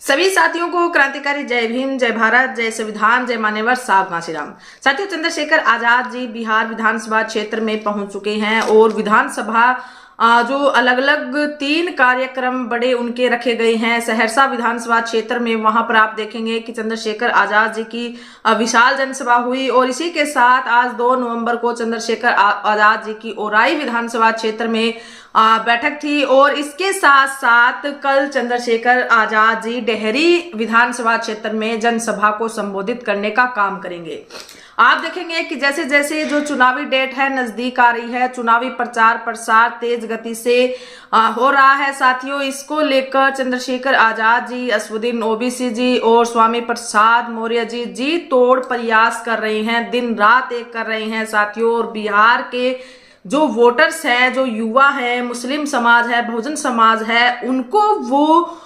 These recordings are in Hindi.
सभी साथियों को क्रांतिकारी जय भीम, जय भारत, जय संविधान, जय मान्यवर साहब कांशीराम। साथियों, चंद्रशेखर आजाद जी बिहार विधानसभा क्षेत्र में पहुंच चुके हैं और विधानसभा जो अलग अलग 3 कार्यक्रम बड़े उनके रखे गए हैं सहरसा विधानसभा क्षेत्र में। वहां पर आप देखेंगे कि चंद्रशेखर आजाद जी की विशाल जनसभा हुई और इसी के साथ आज 2 नवंबर को चंद्रशेखर आजाद जी की ओराई विधानसभा क्षेत्र में बैठक थी और इसके साथ साथ कल चंद्रशेखर आजाद जी डेहरी विधानसभा क्षेत्र में जनसभा को संबोधित करने का काम करेंगे। आप देखेंगे कि जैसे जैसे जो चुनावी डेट है नजदीक आ रही है, चुनावी प्रचार प्रसार तेज गति से हो रहा है। साथियों, इसको लेकर चंद्रशेखर आजाद जी, असदुद्दीन ओवैसी जी और स्वामी प्रसाद मौर्य जी तोड़ प्रयास कर रहे हैं, दिन रात एक कर रहे हैं साथियों। और बिहार के जो वोटर्स हैं, जो युवा है, मुस्लिम समाज है, बहुजन समाज है, उनको वो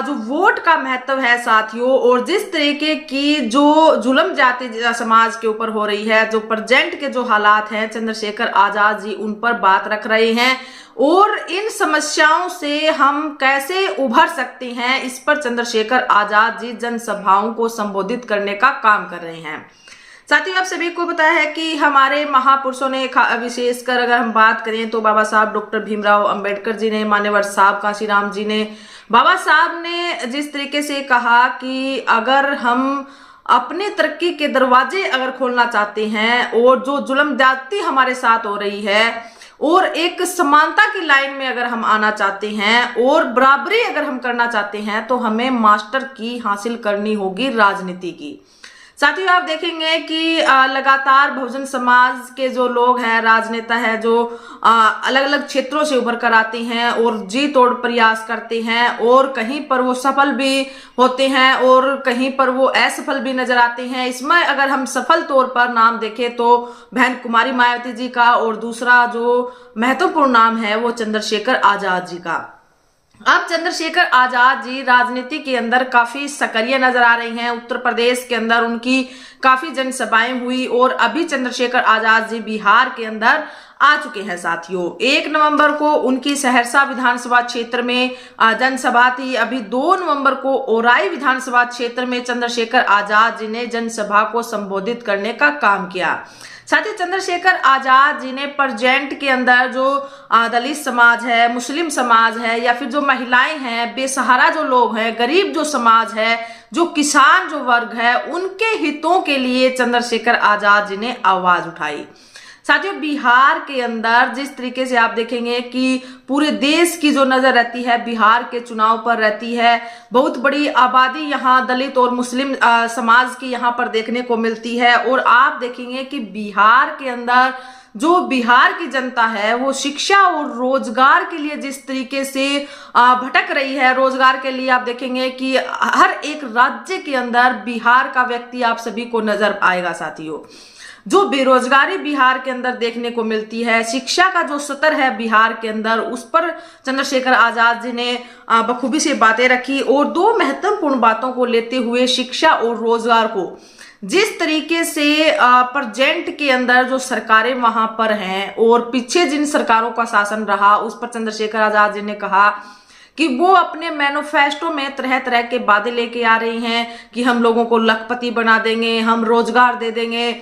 जो वोट का महत्व है साथियों, और जिस तरीके की जो जुल्म जाति समाज के ऊपर हो रही है, जो प्रेजेंट के जो हालात हैं, चंद्रशेखर आजाद जी उन पर बात रख रहे हैं और इन समस्याओं से हम कैसे उभर सकते हैं, इस पर चंद्रशेखर आजाद जी जनसभाओं को संबोधित करने का काम कर रहे हैं। साथियों, आप सभी को पता है कि हमारे महापुरुषों ने, विशेषकर अगर हम बात करें तो बाबा साहब डॉक्टर भीमराव अंबेडकर जी ने, मान्यवर साहब कांशीराम जी ने, बाबा साहब ने जिस तरीके से कहा कि अगर हम अपने तरक्की के दरवाजे अगर खोलना चाहते हैं और जो जुल्म ज्यादती हमारे साथ हो रही है और एक समानता की लाइन में अगर हम आना चाहते हैं और बराबरी अगर हम करना चाहते हैं तो हमें मास्टर की हासिल करनी होगी राजनीति की। साथियों, आप देखेंगे कि लगातार बहुजन समाज के जो लोग हैं, राजनेता है, जो अलग अलग क्षेत्रों से उभर कर आते हैं और जी तोड़ प्रयास करते हैं और कहीं पर वो सफल भी होते हैं और कहीं पर वो असफल भी नजर आते हैं। इसमें अगर हम सफल तौर पर नाम देखें तो बहन कुमारी मायावती जी का और दूसरा जो महत्वपूर्ण नाम है वो चंद्रशेखर आजाद जी का। अब चंद्रशेखर आजाद जी राजनीति के अंदर काफी सक्रिय नजर आ रही हैं। उत्तर प्रदेश के अंदर उनकी काफी जनसभाएं हुई और अभी चंद्रशेखर आजाद जी बिहार के अंदर आ चुके हैं साथियों। 1 नवंबर को उनकी सहरसा विधानसभा क्षेत्र में जनसभा थी। अभी 2 नवंबर को ओराई विधानसभा क्षेत्र में चंद्रशेखर आजाद जी ने जनसभा को संबोधित करने का काम किया। साथ ही चंद्रशेखर आजाद जी ने प्रेजेंट के अंदर जो दलित समाज है, मुस्लिम समाज है, या फिर जो महिलाएं हैं, बेसहारा जो लोग हैं, गरीब जो समाज है, जो किसान जो वर्ग है, उनके हितों के लिए चंद्रशेखर आजाद जी ने आवाज उठाई। साथियों, बिहार के अंदर जिस तरीके से आप देखेंगे कि पूरे देश की जो नजर रहती है बिहार के चुनाव पर रहती है, बहुत बड़ी आबादी यहाँ दलित और मुस्लिम समाज की यहाँ पर देखने को मिलती है। और आप देखेंगे कि बिहार के अंदर जो बिहार की जनता है वो शिक्षा और रोजगार के लिए जिस तरीके से भटक रही है, रोजगार के लिए आप देखेंगे कि हर एक राज्य के अंदर बिहार का व्यक्ति आप सभी को नजर आएगा साथियों। जो बेरोजगारी बिहार के अंदर देखने को मिलती है, शिक्षा का जो स्तर है बिहार के अंदर, उस पर चंद्रशेखर आजाद जी ने बखूबी से बातें रखी और 2 महत्वपूर्ण बातों को लेते हुए शिक्षा और रोजगार को जिस तरीके से प्रेजेंट के अंदर जो सरकारें वहां पर हैं और पीछे जिन सरकारों का शासन रहा, उस पर चंद्रशेखर आजाद जी ने कहा कि वो अपने मैनिफेस्टो में तरह तरह के वादे लेके आ रही हैं कि हम लोगों को लखपति बना देंगे, हम रोजगार दे देंगे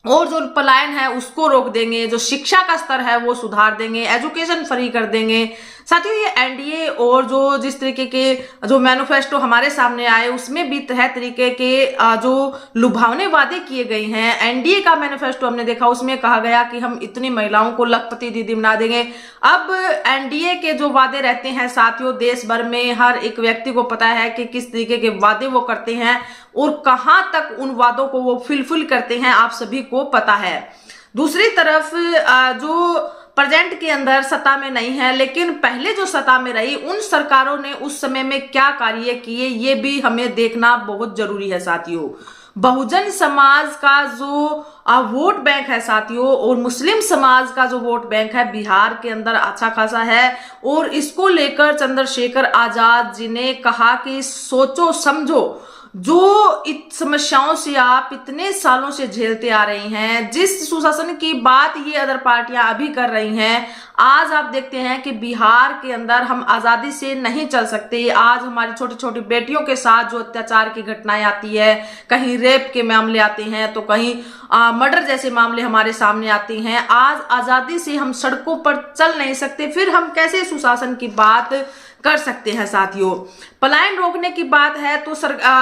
और जो पलायन है उसको रोक देंगे, जो शिक्षा का स्तर है वो सुधार देंगे, एजुकेशन फ्री कर देंगे। साथियों, ये एनडीए और जो जिस तरीके के जो मैनिफेस्टो हमारे सामने आए उसमें भी तरह तरीके के जो लुभावने वादे किए गए हैं। एनडीए का मैनिफेस्टो हमने देखा, उसमें कहा गया कि हम इतनी महिलाओं को लखपति दीदी बना देंगे। अब एनडीए के जो वादे रहते हैं साथियों, देश भर में हर एक व्यक्ति को पता है कि किस तरीके के वादे वो करते हैं और कहां तक उन वादों को वो फुलफिल करते हैं, आप सभी को पता है। दूसरी तरफ जो प्रेजेंट के अंदर सत्ता में नहीं है लेकिन पहले जो सत्ता में रही, उन सरकारों ने उस समय में क्या कार्य किए ये भी हमें देखना बहुत जरूरी है साथियों। बहुजन समाज का जो वोट बैंक है साथियों, और मुस्लिम समाज का जो वोट बैंक है बिहार के अंदर अच्छा खासा है। और इसको लेकर चंद्रशेखर आजाद जी ने कहा कि सोचो समझो, जो समस्याओं से आप इतने सालों से झेलते आ रही हैं, जिस सुशासन की बात ये अदर पार्टियां अभी कर रही हैं, आज आप देखते हैं कि बिहार के अंदर हम आजादी से नहीं चल सकते। आज हमारी छोटी छोटी बेटियों के साथ जो अत्याचार की घटनाएं आती है, कहीं रेप के मामले आते हैं तो कहीं मर्डर जैसे मामले हमारे सामने आते हैं। आज आजादी से हम सड़कों पर चल नहीं सकते, फिर हम कैसे सुशासन की बात कर सकते हैं साथियों। पलायन रोकने की बात है तो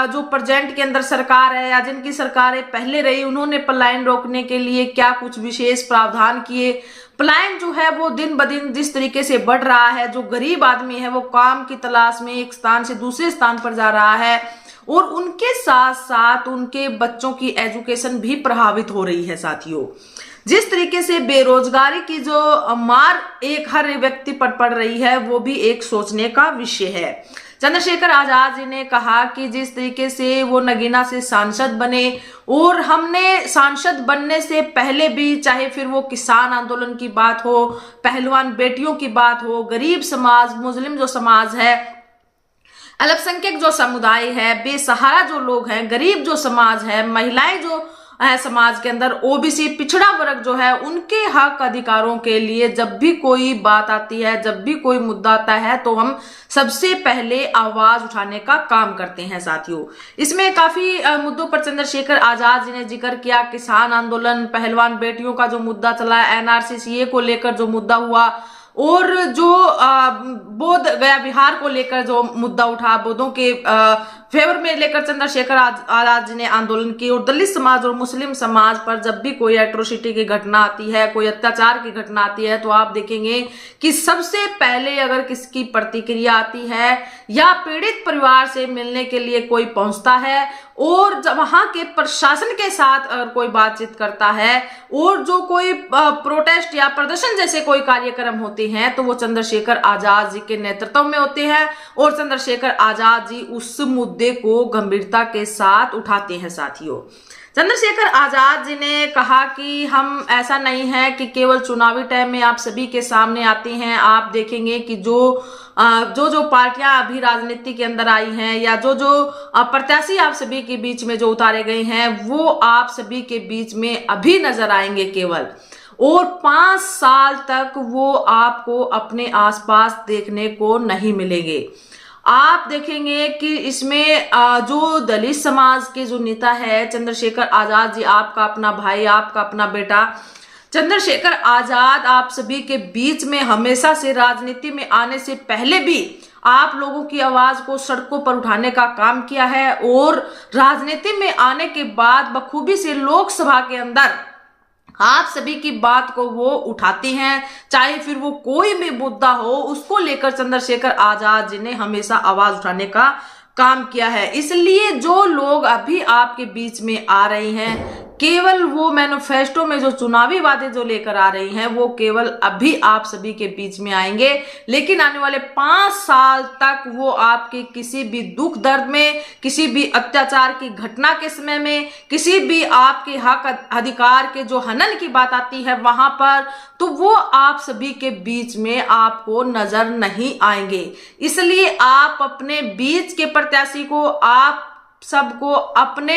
जो प्रेजेंट के अंदर सरकार है या जिनकी सरकारें पहले रही, उन्होंने पलायन रोकने के लिए क्या कुछ विशेष प्रावधान किए। पलायन जो है वो दिन ब दिन जिस तरीके से बढ़ रहा है, जो गरीब आदमी है वो काम की तलाश में एक स्थान से दूसरे स्थान पर जा रहा है, और उनके साथ साथ उनके बच्चों की एजुकेशन भी प्रभावित हो रही है साथियों। जिस तरीके से बेरोजगारी की जो मार एक हर व्यक्ति पर पड़ रही है, वो भी एक सोचने का विषय है। चंद्रशेखर आजाद जी ने कहा कि जिस तरीके से वो नगीना से सांसद बने, और हमने सांसद बनने से पहले भी, चाहे फिर वो किसान आंदोलन की बात हो, पहलवान बेटियों की बात हो, गरीब समाज, मुस्लिम जो समाज है, अल्पसंख्यक जो समुदाय है, बेसहारा जो लोग हैं, गरीब जो समाज है, महिलाएं जो है समाज के अंदर, ओबीसी पिछड़ा वर्ग जो है, उनके हक अधिकारों के लिए जब भी कोई बात आती है, जब भी कोई मुद्दा आता है, तो हम सबसे पहले आवाज उठाने का काम करते हैं साथियों। इसमें काफी मुद्दों पर चंद्रशेखर आजाद जी ने जिक्र किया। किसान आंदोलन, पहलवान बेटियों का जो मुद्दा चला, एनआरसी सीए को लेकर जो मुद्दा हुआ, और जो बोध गया बिहार को लेकर जो मुद्दा उठा, बोधों के फेवर में लेकर चंद्रशेखर आजाद जी ने आंदोलन की। और दलित समाज और मुस्लिम समाज पर जब भी कोई एट्रोसिटी की घटना आती है, कोई अत्याचार की घटना आती है, तो आप देखेंगे कि सबसे पहले अगर किसकी प्रतिक्रिया आती है या पीड़ित परिवार से मिलने के लिए कोई पहुंचता है, और जब वहां के प्रशासन के साथ अगर कोई बातचीत करता है, और जो कोई प्रोटेस्ट या प्रदर्शन जैसे कोई कार्यक्रम होते हैं, तो वो चंद्रशेखर आजाद जी के नेतृत्व में होते हैं, और चंद्रशेखर आजाद जी उस मुद्दे को गंभीरता के साथ उठाते हैं साथियों। चंद्रशेखर आजाद जी ने कहा कि हम ऐसा नहीं है कि केवल चुनावी टाइम में आप सभी के सामने आते हैं। आप देखेंगे कि जो पार्टियां अभी राजनीति के अंदर आई हैं, या जो प्रत्याशी आप सभी के बीच में जो उतारे गए हैं, वो आप सभी के बीच में अभी नजर आएंगे केवल, और 5 साल तक वो आपको अपने आसपास देखने को नहीं मिलेंगे। आप देखेंगे कि इसमें जो दलित समाज के जो नेता है चंद्रशेखर आजाद जी, आपका अपना भाई, आपका अपना बेटा चंद्रशेखर आजाद, आप सभी के बीच में हमेशा से राजनीति में आने से पहले भी आप लोगों की आवाज को सड़कों पर उठाने का काम किया है, और राजनीति में आने के बाद बखूबी से लोकसभा के अंदर आप सभी की बात को वो उठाते हैं, चाहे फिर वो कोई भी मुद्दा हो, उसको लेकर चंद्रशेखर आजाद जी ने हमेशा आवाज उठाने का काम किया है। इसलिए जो लोग अभी आपके बीच में आ रहे हैं, केवल वो मैनिफेस्टो में जो चुनावी वादे जो लेकर आ रही हैं, वो केवल अभी आप सभी के बीच में आएंगे, लेकिन आने वाले 5 साल तक वो आपके किसी भी दुख दर्द में, किसी भी अत्याचार की घटना के समय में, किसी भी आपके हक अधिकार के जो हनन की बात आती है वहां पर, तो वो आप सभी के बीच में आपको नजर नहीं आएंगे। इसलिए आप अपने बीच के प्रत्याशी को, आप सबको अपने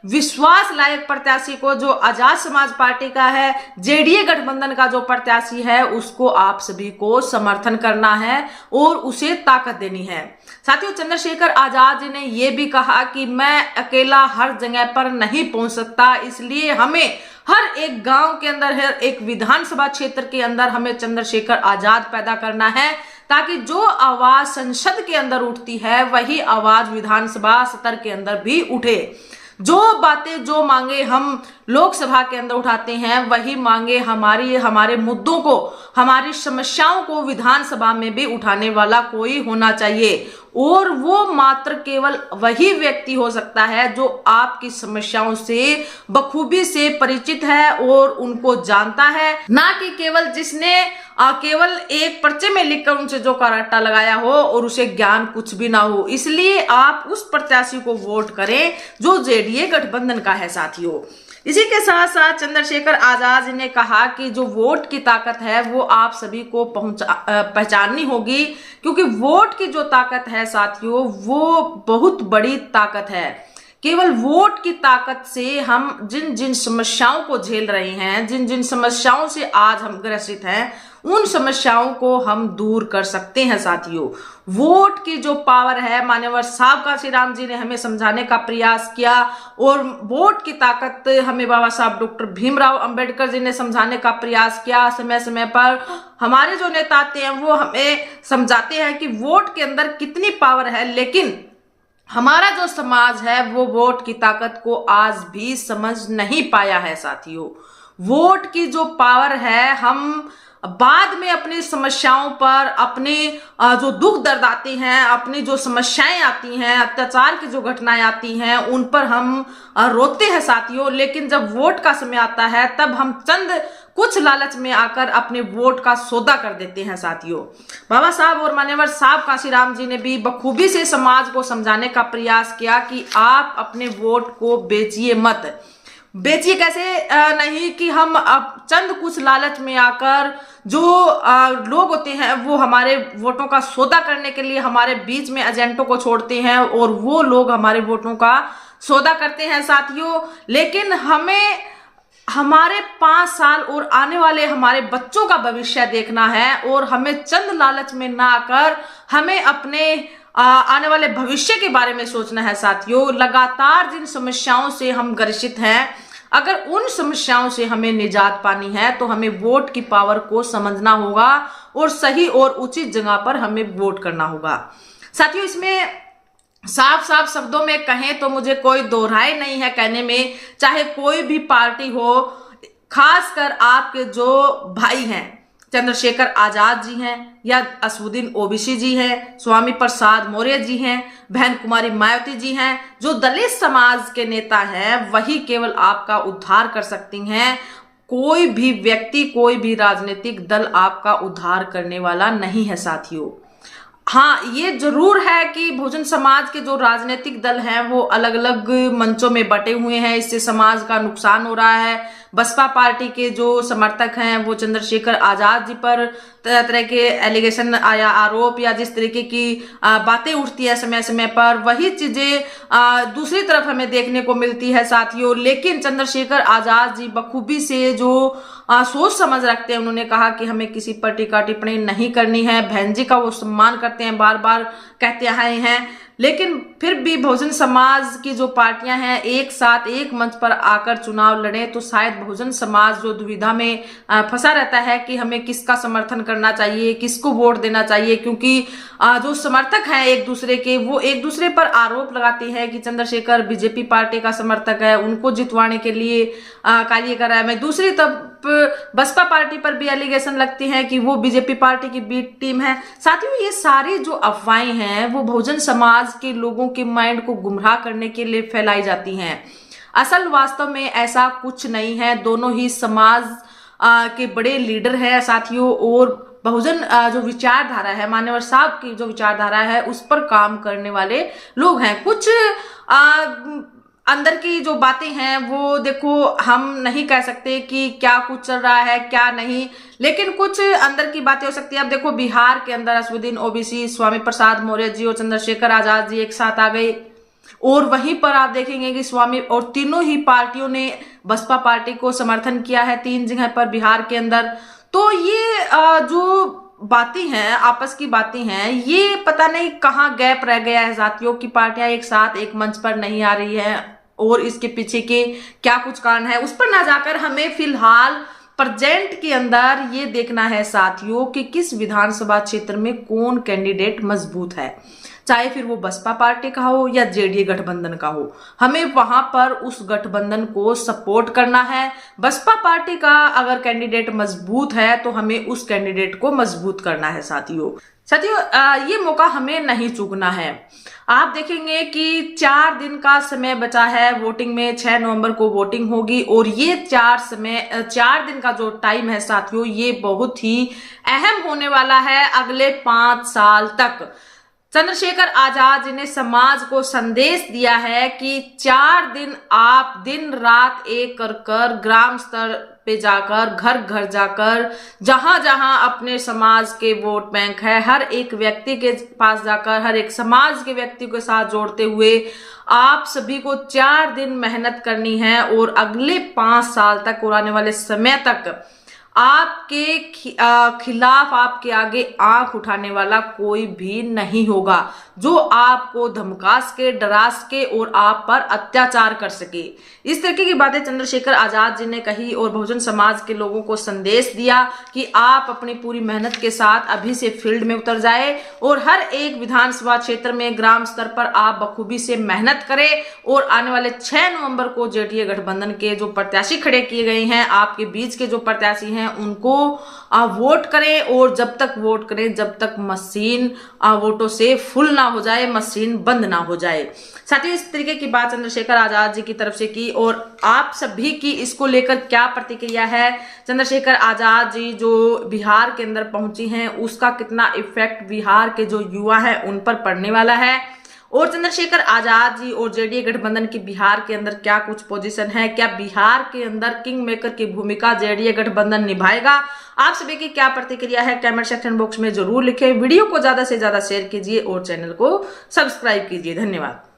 विश्वास लायक प्रत्याशी को, जो आजाद समाज पार्टी का है, जेडीए गठबंधन का जो प्रत्याशी है, उसको आप सभी को समर्थन करना है और उसे ताकत देनी है। साथियों, चंद्रशेखर आजाद जी ने यह भी कहा कि मैं अकेला हर जगह पर नहीं पहुंच सकता, इसलिए हमें हर एक गांव के अंदर, हर एक विधानसभा क्षेत्र के अंदर हमें चंद्रशेखर आजाद पैदा करना है, ताकि जो आवाज संसद के अंदर उठती है वही आवाज विधानसभा सत्र के अंदर भी उठे। जो बातें, जो मांगे हम लोकसभा के अंदर उठाते हैं, वही मांगे हमारे मुद्दों को, हमारी समस्याओं को विधानसभा में भी उठाने वाला कोई होना चाहिए। और वो मात्र केवल वही व्यक्ति हो सकता है जो आपकी समस्याओं से बखूबी से परिचित है और उनको जानता है, ना कि केवल जिसने केवल एक पर्चे में लिखकर उनसे जो कराटा लगाया हो और उसे ज्ञान कुछ भी ना हो। इसलिए आप उस प्रत्याशी को वोट करें जो जेडीए गठबंधन का है। साथियों, इसी के साथ साथ चंद्रशेखर आजाद जी ने कहा कि जो वोट की ताकत है वो आप सभी को पहचाननी होगी, क्योंकि वोट की जो ताकत है साथियों वो बहुत बड़ी ताकत है। केवल वोट की ताकत से हम जिन जिन समस्याओं को झेल रहे हैं, जिन जिन समस्याओं से आज हम ग्रसित हैं, उन समस्याओं को हम दूर कर सकते हैं साथियों। वोट की जो पावर है, मान्यवर साहब काशीराम जी ने हमें समझाने का प्रयास किया, और वोट की ताकत हमें बाबा साहब डॉक्टर भीमराव अंबेडकर जी ने समझाने का प्रयास किया। समय समय पर हमारे जो नेता आते हैं वो हमें समझाते हैं कि वोट के अंदर कितनी पावर है, लेकिन हमारा जो समाज है वो वोट की ताकत को आज भी समझ नहीं पाया है साथियों। वोट की जो पावर है, हम बाद में अपनी समस्याओं पर, अपने जो दुख दर्द आते हैं, अपनी जो समस्याएं आती हैं, अत्याचार की जो घटनाएं आती हैं, उन पर हम रोते हैं साथियों, लेकिन जब वोट का समय आता है तब हम चंद कुछ लालच में आकर अपने वोट का सौदा कर देते हैं साथियों। बाबा साहब और मान्यवर साहब काशीराम जी ने भी बखूबी से समाज को समझाने का प्रयास किया कि आप अपने वोट को बेचिए मत। बेचिए कैसे? नहीं कि हम अब चंद कुछ लालच में आकर जो लोग होते हैं वो हमारे वोटों का सौदा करने के लिए हमारे बीच में एजेंटों को छोड़ते हैं, और वो लोग हमारे वोटों का सौदा करते हैं साथियों। लेकिन हमें हमारे 5 साल और आने वाले हमारे बच्चों का भविष्य देखना है, और हमें चंद लालच में ना आकर हमें अपने आने वाले भविष्य के बारे में सोचना है साथियों। लगातार जिन समस्याओं से हम ग्रसित हैं, अगर उन समस्याओं से हमें निजात पानी है तो हमें वोट की पावर को समझना होगा, और सही और उचित जगह पर हमें वोट करना होगा साथियों। इसमें साफ साफ शब्दों में कहें तो मुझे कोई दो राय नहीं है कहने में, चाहे कोई भी पार्टी हो, खासकर आपके जो भाई हैं, चंद्रशेखर आजाद जी हैं या असदुद्दीन ओवैसी जी हैं, स्वामी प्रसाद मौर्य जी हैं, बहन कुमारी मायावती जी हैं, जो दलित समाज के नेता हैं, वही केवल आपका उद्धार कर सकती हैं। कोई भी व्यक्ति, कोई भी राजनीतिक दल आपका उद्धार करने वाला नहीं है साथियों। हाँ, ये जरूर है कि बहुजन समाज के जो राजनीतिक दल हैं वो अलग अलग मंचों में बटे हुए हैं, इससे समाज का नुकसान हो रहा है। बसपा पार्टी के जो समर्थक हैं वो चंद्रशेखर आजाद जी पर तरह तरह के एलिगेशन या आरोप या जिस तरीके की बातें उठती है समय समय पर, वही चीजें दूसरी तरफ हमें देखने को मिलती है साथियों। लेकिन चंद्रशेखर आजाद जी बखूबी से जो सोच समझ रखते हैं, उन्होंने कहा कि हमें किसी पर टीका टिप्पणी नहीं करनी है। बहन जी का वो सम्मान करते हैं, बार बार कहते आए हैं, लेकिन फिर भी बहुजन समाज की जो पार्टियां हैं एक साथ एक मंच पर आकर चुनाव लड़े तो शायद बहुजन समाज जो दुविधा में फंसा रहता है कि हमें किसका समर्थन करना चाहिए, किसको वोट देना चाहिए, क्योंकि जो समर्थक हैं एक दूसरे के, वो एक दूसरे पर आरोप लगाते हैं कि चंद्रशेखर बीजेपी पार्टी का समर्थक है, उनको जितवाने के लिए कार्य कर रहा है। मैं दूसरी तरफ बसपा पार्टी पर भी एलिगेशन लगती हैं कि वो बीजेपी पार्टी की बी टीम है। साथियों, ये सारी जो अफवाहें हैं वो बहुजन समाज के लोगों के माइंड को गुमराह करने के लिए फैलाई जाती हैं। असल वास्तव में ऐसा कुछ नहीं है। दोनों ही समाज के बड़े लीडर हैं साथियों, और बहुजन जो विचारधारा है, मान्यवर साहब की जो विचारधारा है उस पर काम करने वाले लोग हैं। कुछ अंदर की जो बातें हैं वो देखो हम नहीं कह सकते कि क्या कुछ चल रहा है क्या नहीं, लेकिन कुछ अंदर की बातें हो सकती है। अब देखो बिहार के अंदर असदुद्दीन ओवैसी, स्वामी प्रसाद मौर्य जी और चंद्रशेखर आजाद जी एक साथ आ गए, और वहीं पर आप देखेंगे कि स्वामी और तीनों ही पार्टियों ने बसपा पार्टी को समर्थन किया है 3 जगह पर बिहार के अंदर। तो ये जो बातें हैं, आपस की बातें हैं, ये पता नहीं कहाँ गैप रह गया है साथियों की पार्टियां एक साथ एक मंच पर नहीं आ रही है, और इसके पीछे के क्या कुछ कारण है उस पर ना जाकर हमें फिलहाल प्रेजेंट के अंदर ये देखना है साथियों कि किस विधानसभा क्षेत्र में कौन कैंडिडेट मजबूत है, चाहे फिर वो बसपा पार्टी का हो या जेडीए गठबंधन का हो। हमें वहां पर उस गठबंधन को सपोर्ट करना है। बसपा पार्टी का अगर कैंडिडेट मजबूत है तो हमें उस कैंडिडेट को मजबूत करना है साथियों। ये मौका हमें नहीं चूकना है। आप देखेंगे कि 4 दिन का समय बचा है वोटिंग में, 6 नवंबर को वोटिंग होगी, और ये 4 दिन का जो टाइम है साथियों ये बहुत ही अहम होने वाला है अगले 5 साल तक। चंद्रशेखर आजाद जी ने समाज को संदेश दिया है कि 4 दिन आप दिन रात एक कर ग्राम स्तर पे जाकर, घर घर जाकर, जहां जहां अपने समाज के वोट बैंक है, हर एक व्यक्ति के पास जाकर, हर एक समाज के व्यक्ति के साथ जोड़ते हुए आप सभी को 4 दिन मेहनत करनी है और अगले 5 साल तक और आने वाले समय तक आपके खिलाफ, आपके आगे आंख उठाने वाला कोई भी नहीं होगा जो आपको धमकास के, डरास के और आप पर अत्याचार कर सके। इस तरीके की बातें चंद्रशेखर आजाद जी ने कही और बहुजन समाज के लोगों को संदेश दिया कि आप अपनी पूरी मेहनत के साथ अभी से फील्ड में उतर जाए और हर एक विधानसभा क्षेत्र में ग्राम स्तर पर आप बखूबी से मेहनत करें और आने वाले 6 नवंबर को जेडीए गठबंधन के जो प्रत्याशी खड़े किए गए हैं, आपके बीच के जो प्रत्याशी हैं, उनको वोट करें और जब तक वोट करें, जब तक मशीन वोटों से फुल ना हो जाए, मशीन बंद ना हो जाए। साथियों, इस तरीके की बात चंद्रशेखर आजाद जी की तरफ से की और आप सभी की इसको लेकर क्या प्रतिक्रिया है? चंद्रशेखर आजाद जी जो बिहार के अंदर पहुंची हैं, उसका कितना इफेक्ट बिहार के जो युवा है उन पर पड़ने वाला है? और चंद्रशेखर आजाद जी और जेडीए गठबंधन की बिहार के अंदर क्या कुछ पोजीशन है? क्या बिहार के अंदर किंग मेकर की भूमिका जेडीए गठबंधन निभाएगा? आप सभी की क्या प्रतिक्रिया है? कमेंट सेक्शन बॉक्स में जरूर लिखें। वीडियो को ज्यादा से ज्यादा शेयर कीजिए और चैनल को सब्सक्राइब कीजिए। धन्यवाद।